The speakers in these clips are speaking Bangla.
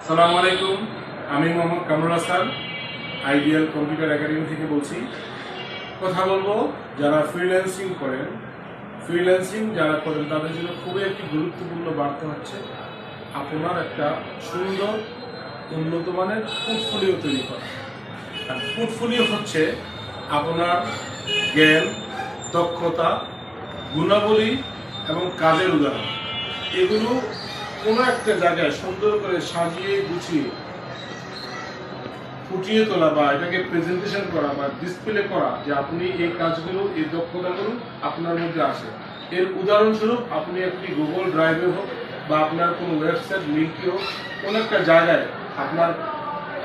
আসসালামু আলাইকুম, আমি Mohammad Kamrul Hasan ideal computer academy থেকে বলছি। কথা বলবো যারা ফ্রিল্যান্সিং যারা করেন তাদের জন্য খুবই একটি গুরুত্বপূর্ণ বার্তা হচ্ছে আপনার একটা সুন্দর উন্নত মানের পোর্টফোলিও তৈরি করা। আর পোর্টফোলিও হচ্ছে আপনার জ্ঞান, দক্ষতা, গুণাবলী এবং কাজের উদাহরণ। এগুলো কোনো একটা জায়গায় সুন্দর করে সাজিয়ে গুছিয়ে ফুটিয়ে তোলা বা এটাকে প্রেজেন্টেশন করা বা ডিসপ্লে করা যে আপনি এই কাজগুলো, এই দক্ষতাগুলো আপনার মধ্যে আছে। এর উদাহরণস্বরূপ আপনি একটি গুগল ড্রাইভে হোক বা আপনার কোনো ওয়েবসাইট লিঙ্কে হোক, কোনো একটা জায়গায়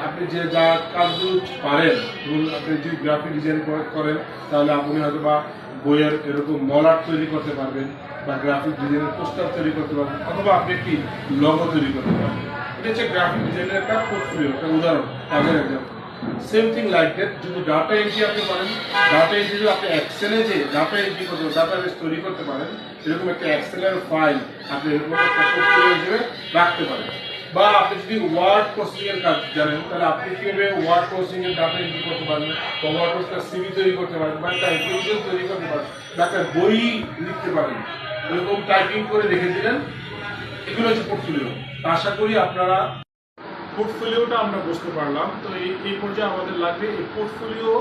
আপনি যে যা কাজগুলো পারেন, ধরুন আপনি যদি গ্রাফিক ডিজাইন করেন তাহলে আপনি হয়তো বা বইয়ের এরকম মলার তৈরি করতে পারবেন বা গ্রাফিক ডিজাইনের পোস্টার তৈরি করতে পারবেন, অথবা আপনি একটি লগো তৈরি করতে পারবেন। এটা হচ্ছে গ্রাফিক ডিজাইনের একটা পোর্টফোলিও, একটা উদাহরণ, কাজের example. Same thing like that, যদি ডাটা এন্ট্রি আপনি পারেন, ডাটা এন্ট্রি আপনি এক্সেলে যে ডাটা এন্ট্রি করতে ডাটাবেস তৈরি করতে পারেন, এরকম একটা এক্সেলের ফাইল আপনি এরকম একটা পোর্টফোলিও হিসেবে রাখতে পারেন। বা আপনি যদি ওয়ার্ড প্রসেসিং এর কাজ জানেন তাহলে আপনি কিভাবে ওয়ার্ড প্রসেসিং এর ডাটা এন্ট্রি করতে পারবেন, বা ওয়ার্ড প্রসেসিং সিভি তৈরি করতে পারেন, বা একটা অ্যাপ্লিকেশন তৈরি করতে পারেন, বা একটা বই লিখতে পারেন, এরকম টাইপিং করে রেখে দিলেন। এগুলো হচ্ছে পোর্টফোলিও। আশা করি আপনারা পোর্টফোলিওটা আমরা বুঝতে পারলাম। তো এই পর্যায়ে আমাদের লাগবে এই পোর্টফোলিও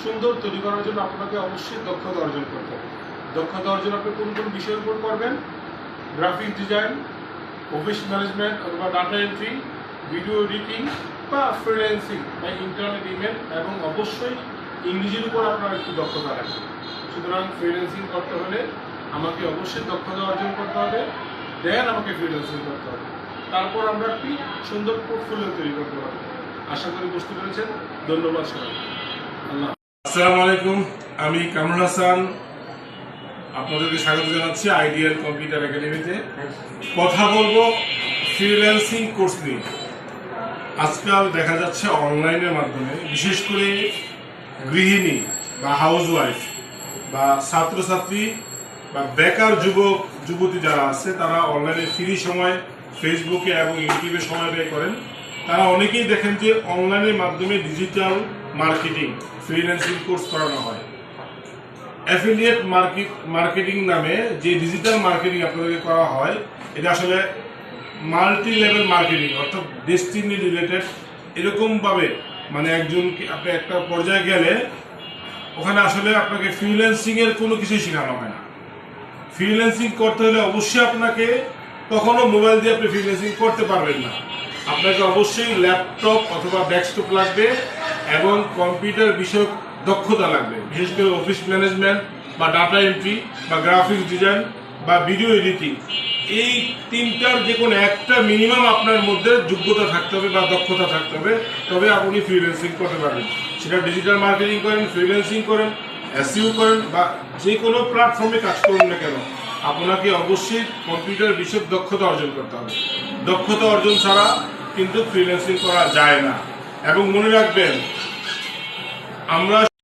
সুন্দর তৈরি করার জন্য আপনাকে অবশ্যই দক্ষতা অর্জন করতে হবে। দক্ষতা অর্জন আপনি কোন কোন বিষয়ের উপর করবেন? গ্রাফিক ডিজাইন, অফিস ম্যানেজমেন্ট অথবা ডাটা এন্ট্রি, ভিডিও এডিটিং বা ফ্রিল্যান্সিং বা ইন্টারনেট ইমেল, এবং অবশ্যই ইংরেজির উপর আপনার একটু দক্ষতা রাখবে। সুতরাং ফ্রিল্যান্সিং করতে হলে আমাকে অবশ্যই দক্ষতা অর্জন করতে হবে, দেন আমাকে ফ্রিল্যান্সিং করতে হবে। তারপর আমরা একটি সুন্দর পোর্টফোলিও তৈরি করতে পারবো। আশা করি বুঝতে পেরেছেন। ধন্যবাদ সবাই। আল্লাহ। আসসালামু আলাইকুম, আমি কামরুল হাসান আপনাদেরকে স্বাগত জানাচ্ছি আইডিয়াল কম্পিউটার একাডেমিতে। কথা বলবো ফ্রিল্যান্সিং কোর্স নিয়ে। আজকাল দেখা যাচ্ছে অনলাইনের মাধ্যমে বিশেষ করে গৃহিণী বা হাউসওয়াইফ বা ছাত্রছাত্রী বা বেকার যুবক যুবতী যারা আছে, তারা অনলাইনে ফ্রি সময় ফেসবুকে এবং ইউটিউবে সময় ব্যয় করেন। তারা অনেকেই দেখেন যে অনলাইনের মাধ্যমে ডিজিটাল মার্কেটিং ফ্রিল্যান্সিং কোর্স করানো হয়। অ্যাফিলিয়েট মার্কেটিং নামে যে ডিজিটাল মার্কেটিং আপনাদেরকে করা হয়, এটা আসলে মাল্টি লেভেল মার্কেটিং, অর্থাৎ ডেস্টিনি রিলেটেড। এরকমভাবে মানে আপনি একটা পর্যায়ে গেলে ওখানে আসলে আপনাকে ফ্রিল্যান্সিং এর কোনো কিছুই শেখানো হয় না। ফ্রিল্যান্সিং করতে হলে অবশ্যই আপনাকে কখনো মোবাইল দিয়ে আপনি ফ্রিল্যান্সিং করতে পারবেন না। আপনাকে অবশ্যই ল্যাপটপ অথবা ডেস্কটপ লাগবে এবং কম্পিউটার বিষয়ক দক্ষতা লাগবে, বিশেষ করে অফিস ম্যানেজমেন্ট বা ডাটা এন্ট্রি বা গ্রাফিক্স ডিজাইন বা ভিডিও এডিটিং। এই তিনটার যে কোনো একটা মিনিমাম আপনার মধ্যে যোগ্যতা থাকতে হবে বা দক্ষতা থাকতে হবে, তবে আপনি ফ্রিল্যান্সিং করতে পারবেন। সেটা ডিজিটাল মার্কেটিং করেন, ফ্রিল্যান্সিং করেন, এসইও করেন বা যে কোনো প্ল্যাটফর্মে কাজ করুন না কেন, আপনাকে অবশ্যই কম্পিউটার বিষয়ক দক্ষতা অর্জন করতে হবে। দক্ষতা অর্জন ছাড়া কিন্তু ফ্রিল্যান্সিং করা যায় না। এবং মনে রাখবেন, আমরা